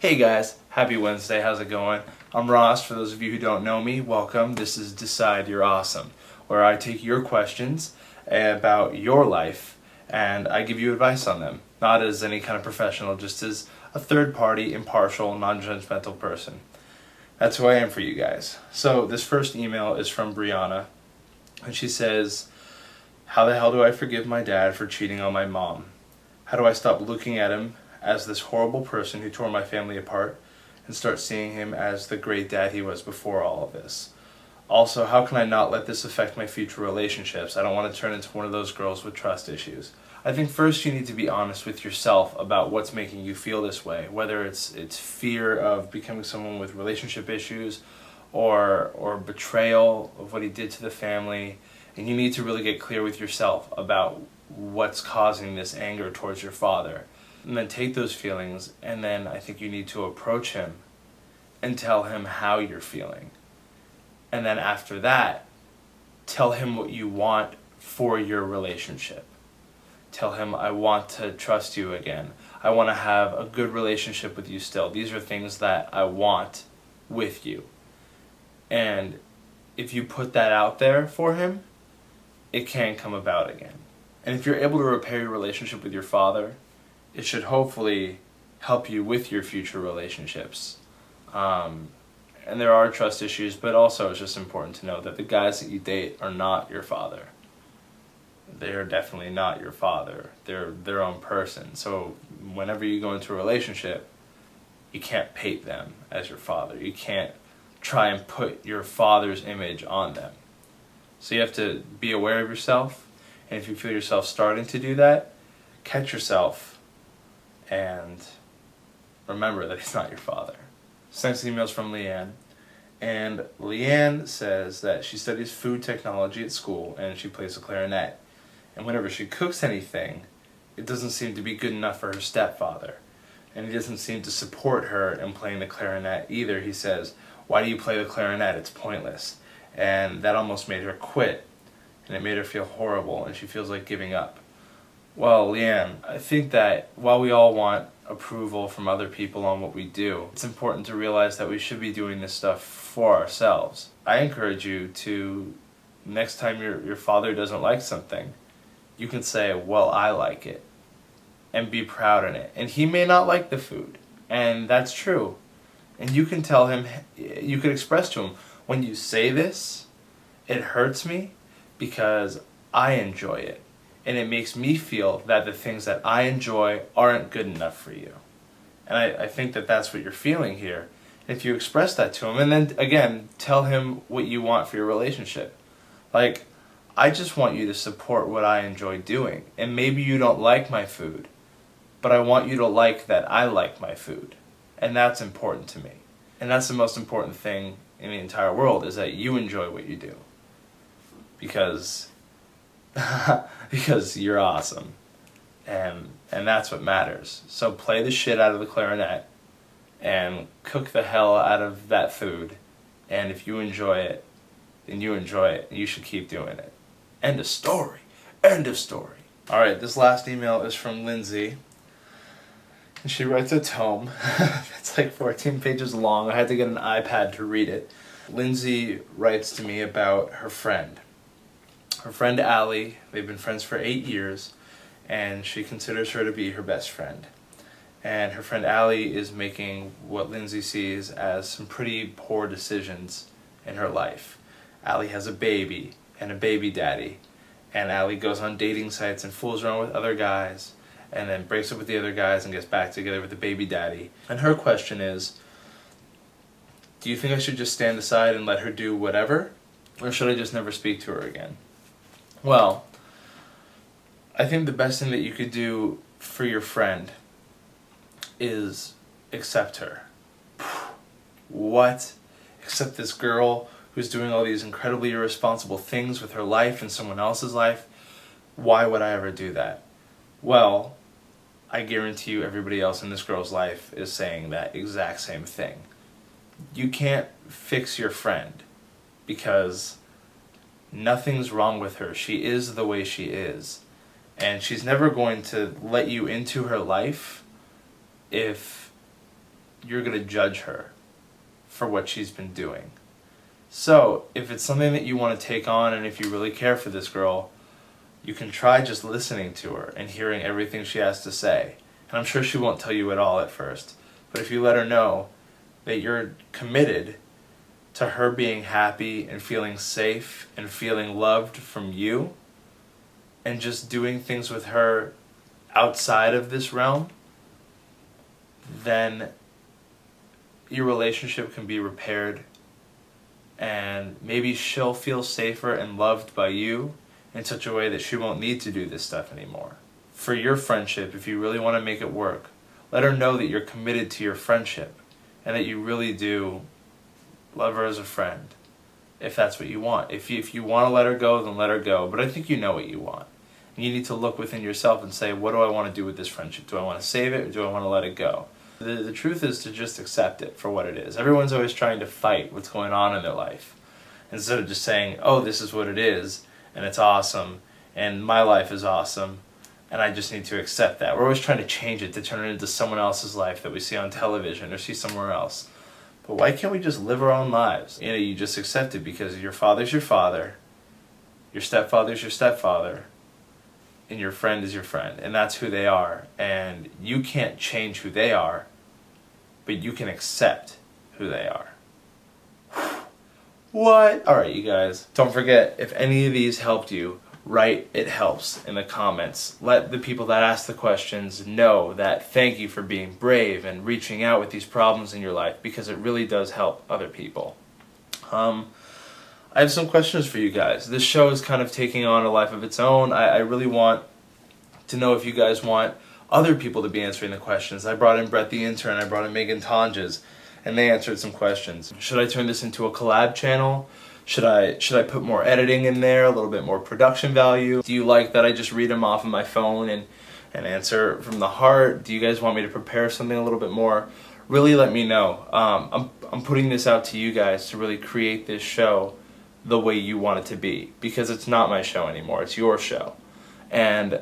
Hey guys, happy Wednesday, how's it going? I'm Ross, for those of you who don't know me, welcome. This is Decide You're Awesome, where I take your questions about your life and I give you advice on them. Not as any kind of professional, just as a third party, impartial, non-judgmental person. That's who I am for you guys. So this first email is from Brianna, and she says, how the hell do I forgive my dad for cheating on my mom? How do I stop looking at him as this horrible person who tore my family apart and start seeing him as the great dad he was before all of this? Also, how can I not let this affect my future relationships? I don't want to turn into one of those girls with trust issues. I think first you need to be honest with yourself about what's making you feel this way, whether it's fear of becoming someone with relationship issues or betrayal of what he did to the family, and you need to really get clear with yourself about what's causing this anger towards your father. And then take those feelings, and then I think you need to approach him and tell him how you're feeling. And then after that, tell him what you want for your relationship. Tell him, I want to trust you again. I want to have a good relationship with you still. These are things that I want with you. And if you put that out there for him, it can come about again. And if you're able to repair your relationship with your father, it should hopefully help you with your future relationships. And there are trust issues, but also it's just important to know that the guys that you date are not your father. They're definitely not your father. They're their own person. So whenever you go into a relationship, you can't paint them as your father. You can't try and put your father's image on them. So you have to be aware of yourself, and if you feel yourself starting to do that, catch yourself and remember that he's not your father. This next email is from Leanne, and Leanne says that she studies food technology at school and she plays the clarinet. And whenever she cooks anything, it doesn't seem to be good enough for her stepfather. And he doesn't seem to support her in playing the clarinet either. He says, why do you play the clarinet? It's pointless. And that almost made her quit, and it made her feel horrible, and she feels like giving up. Well, Leanne, I think that while we all want approval from other people on what we do, it's important to realize that we should be doing this stuff for ourselves. I encourage you to, next time your father doesn't like something, you can say, well, I like it, and be proud in it. And he may not like the food, and that's true. And you can tell him, you can express to him, when you say this, it hurts me because I enjoy it. And it makes me feel that the things that I enjoy aren't good enough for you. And I think that that's what you're feeling here. If you express that to him, and then again, tell him what you want for your relationship. Like, I just want you to support what I enjoy doing. And maybe you don't like my food, but I want you to like that I like my food. And that's important to me. And that's the most important thing in the entire world, is that you enjoy what you do. Because you're awesome. And that's what matters. So play the shit out of the clarinet and cook the hell out of that food. And if you enjoy it, then you enjoy it. You should keep doing it. End of story. End of story. Alright, this last email is from Lindsay. And she writes a tome. It's like 14 pages long. I had to get an iPad to read it. Lindsay writes to me about her friend. Her friend Allie, they've been friends for 8 years, and she considers her to be her best friend. And her friend Allie is making what Lindsay sees as some pretty poor decisions in her life. Allie has a baby and a baby daddy, and Allie goes on dating sites and fools around with other guys, and then breaks up with the other guys and gets back together with the baby daddy. And her question is, do you think I should just stand aside and let her do whatever? Or should I just never speak to her again? Well, I think the best thing that you could do for your friend is accept her. What? Accept this girl who's doing all these incredibly irresponsible things with her life and someone else's life? Why would I ever do that? Well, I guarantee you everybody else in this girl's life is saying that exact same thing. You can't fix your friend because nothing's wrong with her. She is the way she is. And she's never going to let you into her life if you're going to judge her for what she's been doing. So, if it's something that you want to take on, and if you really care for this girl, you can try just listening to her and hearing everything she has to say. And I'm sure she won't tell you it all at first, but if you let her know that you're committed to her being happy and feeling safe and feeling loved from you, and just doing things with her outside of this realm, then your relationship can be repaired, and maybe she'll feel safer and loved by you in such a way that she won't need to do this stuff anymore. For your friendship, if you really want to make it work, let her know that you're committed to your friendship and that you really do love her as a friend, if that's what you want. If you want to let her go, then let her go, but I think you know what you want. And you need to look within yourself and say, what do I want to do with this friendship? Do I want to save it, or do I want to let it go? The truth is to just accept it for what it is. Everyone's always trying to fight what's going on in their life, instead of just saying, oh, this is what it is, and it's awesome, and my life is awesome, and I just need to accept that. We're always trying to change it to turn it into someone else's life that we see on television or see somewhere else. But why can't we just live our own lives? You know, you just accept it because your father's your father, your stepfather's your stepfather, and your friend is your friend, and that's who they are. And you can't change who they are, but you can accept who they are. What? Alright, you guys, don't forget, if any of these helped you, write "it helps" in the comments. Let the people that ask the questions know that thank you for being brave and reaching out with these problems in your life, because it really does help other people. I have some questions for you guys. This show is kind of taking on a life of its own. I really want to know if you guys want other people to be answering the questions. I brought in Brett the intern, I brought in Megan Tonjes, and they answered some questions. Should I turn this into a collab channel? Should I put more editing in there, a little bit more production value? Do you like that I just read them off of my phone and answer from the heart? Do you guys want me to prepare something a little bit more? Really let me know. I'm putting this out to you guys to really create this show the way you want it to be, because it's not my show anymore, it's your show. And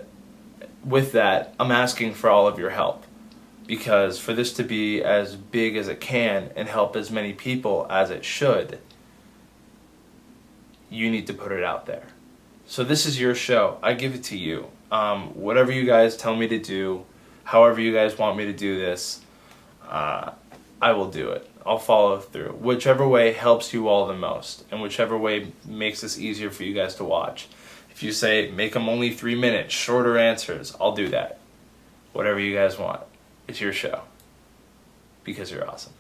with that, I'm asking for all of your help, because for this to be as big as it can and help as many people as it should, you need to put it out there. So this is your show. I give it to you. Whatever you guys tell me to do, however you guys want me to do this, I will do it. I'll follow through. Whichever way helps you all the most, and whichever way makes this easier for you guys to watch. If you say, make them only 3 minutes, shorter answers, I'll do that. Whatever you guys want. It's your show. Because you're awesome.